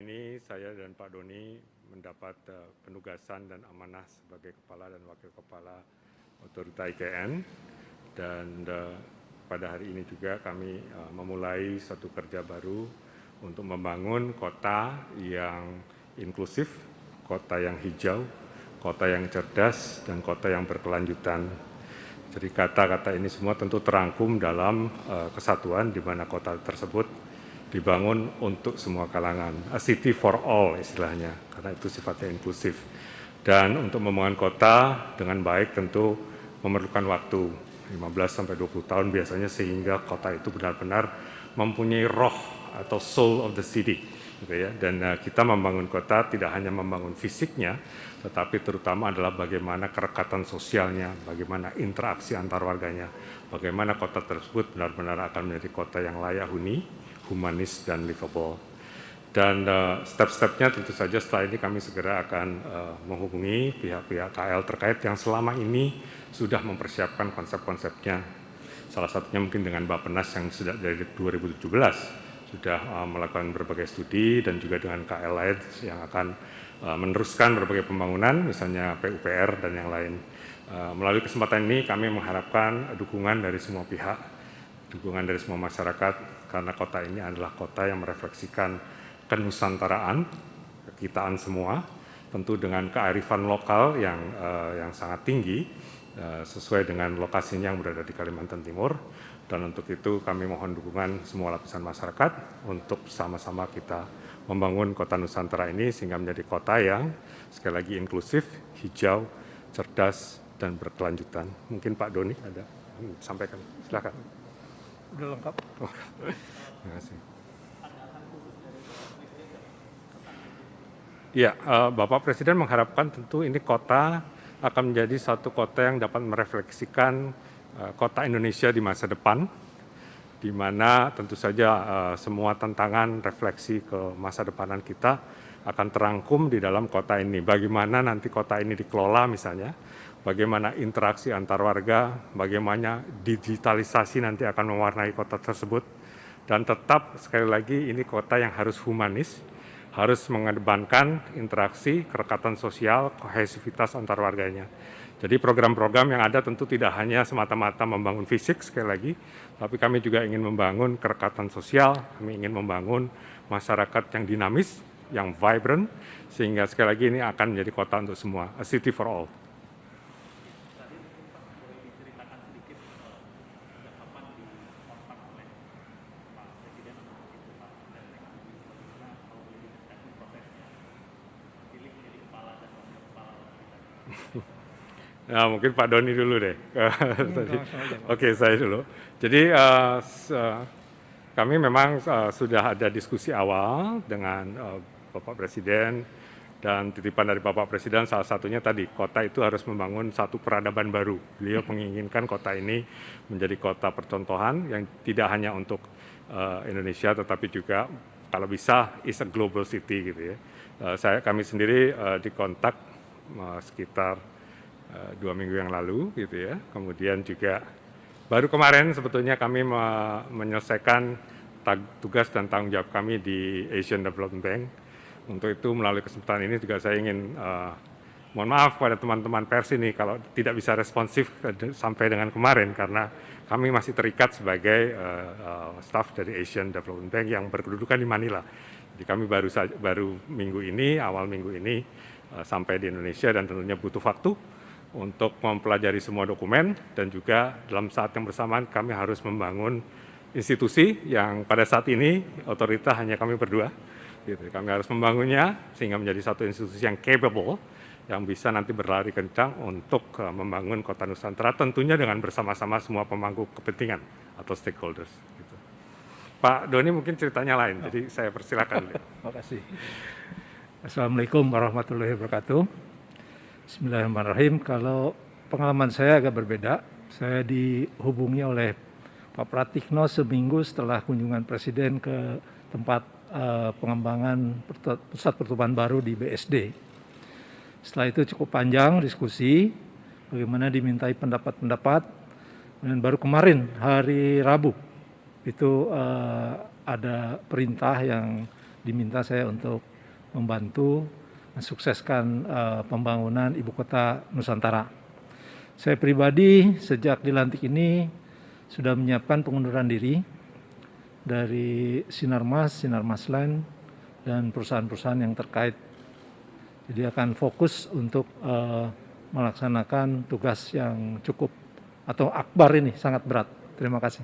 Ini saya dan Pak Doni mendapat penugasan dan amanah sebagai Kepala dan Wakil Kepala Otorita IKN, dan pada hari ini juga kami memulai satu kerja baru untuk membangun kota yang inklusif, kota yang hijau, kota yang cerdas, dan kota yang berkelanjutan. Jadi kata-kata ini semua tentu terangkum dalam kesatuan di mana kota tersebut dibangun untuk semua kalangan, a city for all istilahnya, karena itu sifatnya inklusif. Dan untuk membangun kota dengan baik tentu memerlukan waktu 15-20 tahun biasanya, sehingga kota itu benar-benar mempunyai roh atau soul of the city, gitu ya. Dan kita membangun kota tidak hanya membangun fisiknya, tetapi terutama adalah bagaimana kerekatan sosialnya, bagaimana interaksi antar warganya, bagaimana kota tersebut benar-benar akan menjadi kota yang layak huni, humanis, dan livable. Dan step-stepnya tentu saja setelah ini kami segera akan menghubungi pihak-pihak KL terkait yang selama ini sudah mempersiapkan konsep-konsepnya. Salah satunya mungkin dengan Bappenas yang sudah dari 2017 sudah melakukan berbagai studi, dan juga dengan KL lain yang akan meneruskan berbagai pembangunan, misalnya PUPR dan yang lain. Melalui kesempatan ini kami mengharapkan dukungan dari semua pihak, dukungan dari semua masyarakat, karena kota ini adalah kota yang merefleksikan kenusantaraan, kekitaan semua, tentu dengan kearifan lokal yang sangat tinggi, sesuai dengan lokasinya yang berada di Kalimantan Timur. Dan untuk itu kami mohon dukungan semua lapisan masyarakat untuk sama-sama kita membangun kota Nusantara ini sehingga menjadi kota yang sekali lagi inklusif, hijau, cerdas, dan berkelanjutan. Mungkin Pak Doni ada sampaikan, silakan. Udah lengkap. Terima kasih. Ya, Bapak Presiden mengharapkan tentu ini kota akan menjadi satu kota yang dapat merefleksikan kota Indonesia di masa depan, di mana tentu saja semua tantangan refleksi ke masa depanan kita akan terangkum di dalam kota ini. Bagaimana nanti kota ini dikelola misalnya, bagaimana interaksi antar warga, bagaimana digitalisasi nanti akan mewarnai kota tersebut, dan tetap sekali lagi ini kota yang harus humanis, harus mengedepankan interaksi, kerekatan sosial, kohesivitas antar warganya. Jadi program-program yang ada tentu tidak hanya semata-mata membangun fisik sekali lagi, tapi kami juga ingin membangun kerekatan sosial, kami ingin membangun masyarakat yang dinamis, yang vibrant, sehingga sekali lagi ini akan menjadi kota untuk semua, a city for all. Nah, mungkin Pak Doni dulu deh. Oke, saya dulu. Jadi kami memang sudah ada diskusi awal dengan Bapak Presiden, dan titipan dari Bapak Presiden salah satunya tadi, kota itu harus membangun satu peradaban baru. Beliau menginginkan kota ini menjadi kota percontohan yang tidak hanya untuk Indonesia, tetapi juga kalau bisa is a global city gitu ya. Kami sendiri dikontak sekitar 2 minggu yang lalu gitu ya. Kemudian juga baru kemarin sebetulnya kami menyelesaikan tugas dan tanggung jawab kami di Asian Development Bank. Untuk itu melalui kesempatan ini juga saya ingin mohon maaf pada teman-teman pers ini kalau tidak bisa responsif sampai dengan kemarin, karena kami masih terikat sebagai staf dari Asian Development Bank yang berkedudukan di Manila. Jadi kami baru minggu ini, awal minggu ini sampai di Indonesia, dan tentunya butuh waktu untuk mempelajari semua dokumen, dan juga dalam saat yang bersamaan kami harus membangun institusi yang pada saat ini otorita hanya kami berdua. Gitu. Kami harus membangunnya sehingga menjadi satu institusi yang capable, yang bisa nanti berlari kencang untuk membangun kota Nusantara, tentunya dengan bersama-sama semua pemangku kepentingan atau stakeholders. Gitu. Pak Doni mungkin ceritanya lain, jadi saya persilakan. Terima kasih. Assalamualaikum warahmatullahi wabarakatuh. Bismillahirrahmanirrahim. Kalau pengalaman saya agak berbeda. Saya dihubungi oleh Pak Pratikno seminggu setelah kunjungan Presiden ke tempat pengembangan pusat pertumbuhan baru di BSD. Setelah itu cukup panjang diskusi, bagaimana dimintai pendapat-pendapat, dan baru kemarin hari Rabu itu ada perintah yang diminta saya untuk membantu mensukseskan pembangunan Ibu Kota Nusantara. Saya pribadi sejak dilantik ini sudah menyiapkan pengunduran diri dari Sinarmas Land, dan perusahaan-perusahaan yang terkait. Jadi akan fokus untuk melaksanakan tugas yang cukup atau akbar ini, sangat berat. Terima kasih.